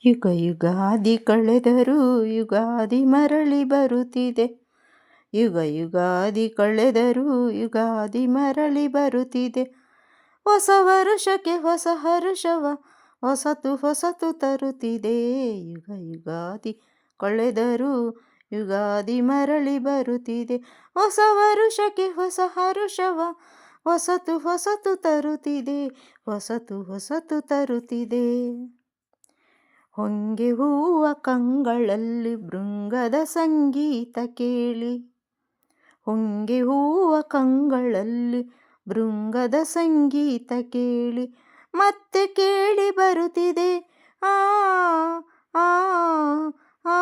ಯುಗ ಯುಗಾದಿ ಕಳೆದರೂ ಯುಗಾದಿ ಮರಳಿ ಬರುತ್ತಿದೆ. ಯುಗ ಯುಗಾದಿ ಕಳೆದರೂ ಯುಗಾದಿ ಮರಳಿ ಬರುತ್ತಿದೆ. ಹೊಸ ವರುಷಕ್ಕೆ ಹೊಸ ಹರುಷವ ಹೊಸತು ಹೊಸತು ತರುತ್ತಿದೆ. ಯುಗ ಯುಗಾದಿ ಕಳೆದರೂ ಯುಗಾದಿ ಮರಳಿ ಬರುತ್ತಿದೆ. ಹೊಸ ವರುಷಕ್ಕೆ ಹೊಸ ಹರುಷವ ಹೊಸತು ಹೊಸತು ತರುತ್ತಿದೆ. ಹೊಸತು ಹೊಸತು ತರುತ್ತಿದೆ. ಹೊಂಗೆ ಹೂವ ಕಂಗಳಲ್ಲಿ ಭೃಂಗದ ಸಂಗೀತ ಕೇಳಿ. ಹೊಂಗೆ ಹೂವ ಕಂಗಳಲ್ಲಿ ಭೃಂಗದ ಸಂಗೀತ ಕೇಳಿ. ಮತ್ತೆ ಕೇಳಿ ಬರುತ್ತಿದೆ ಆ ಆ ಆ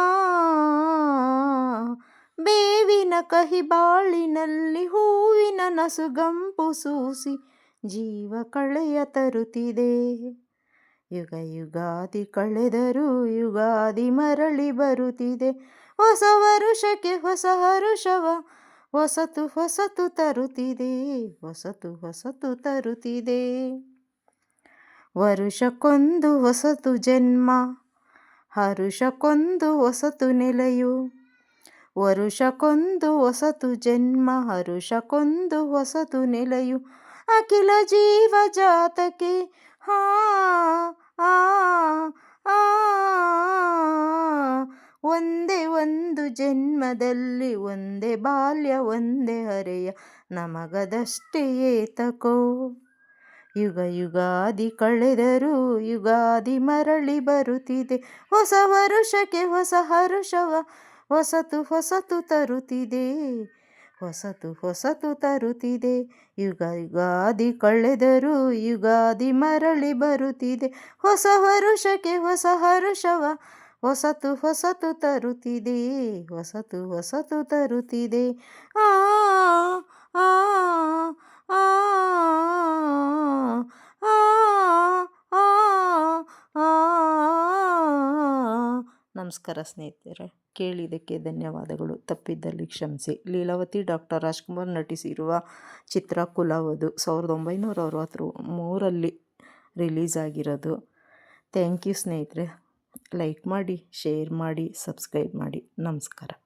ಬೇವಿನ ಕಹಿ ಬಾಳಿನಲ್ಲಿ ಹೂವಿನ ನಸುಗಂಪು ಸೂಸಿ ಜೀವ ಕಳೆಯ ತರುತ್ತಿದೆ. ಯುಗ ಯುಗಾದಿ ಕಳೆದರೂ ಯುಗಾದಿ ಮರಳಿ ಬರುತ್ತಿದೆ. ಹೊಸ ವರುಷಕ್ಕೆ ಹೊಸ ಹರುಷವ ಹೊಸತು ಹೊಸತು ತರುತ್ತಿದೆ. ಹೊಸತು ಹೊಸತು ತರುತ್ತಿದೆ. ವರುಷಕ್ಕೊಂದು ಹೊಸತು ಜನ್ಮ, ಹರುಷಕ್ಕೊಂದು ಹೊಸತು ನೆಲೆಯು. ವರುಷಕ್ಕೊಂದು ಹೊಸತು ಜನ್ಮ, ಹರುಷಕ್ಕೊಂದು ಹೊಸತು ನೆಲೆಯು. ಅಖಿಲ ಜೀವ ಜಾತಕ್ಕೆ ಹಾ ಆ ಆ ಒಂದೇ ಒಂದು ಜನ್ಮದಲ್ಲಿ ಒಂದೇ ಬಾಲ್ಯ ಒಂದೇ ಹರೆಯ ನಮಗದಷ್ಟೇ ಏತಕೋ. ಯುಗ ಯುಗಾದಿ ಕಳೆದರೂ ಯುಗಾದಿ ಮರಳಿ ಬರುತ್ತಿದೆ. ಹೊಸ ವರುಷಕ್ಕೆ ಹೊಸ ಹರುಷವ ಹೊಸತು ಹೊಸತು ತರುತ್ತಿದೆ. ಹೊಸತು ಹೊಸತು ತರುತ್ತಿದೆ. ಯುಗ ಯುಗಾದಿ ಕಳೆದರೂ ಯುಗಾದಿ ಮರಳಿ ಬರುತ್ತಿದೆ. ಹೊಸ ವರುಷಕ್ಕೆ ಹೊಸ ಹರುಷವ ಹೊಸತು ಹೊಸತು ತರುತ್ತಿದೆ. ಹೊಸತು ಹೊಸತು ತರುತ್ತಿದೆ. ಆ ಆ ಆ ನಮಸ್ಕಾರ ಸ್ನೇಹಿತರೆ, ಕೇಳಿದ್ದಕ್ಕೆ ಧನ್ಯವಾದಗಳು. ತಪ್ಪಿದ್ದಲ್ಲಿ ಕ್ಷಮಿಸಿ. ಲೀಲಾವತಿ ಡಾಕ್ಟರ್ ರಾಜ್ಕುಮಾರ್ ನಟಿಸಿರುವ ಚಿತ್ರ ಕುಲವಧು 1963 ರಿಲೀಸ್ ಆಗಿರೋದು. ಥ್ಯಾಂಕ್ ಯು ಸ್ನೇಹಿತರೆ. ಲೈಕ್ ಮಾಡಿ, ಶೇರ್ ಮಾಡಿ, ಸಬ್ಸ್ಕ್ರೈಬ್ ಮಾಡಿ. ನಮಸ್ಕಾರ.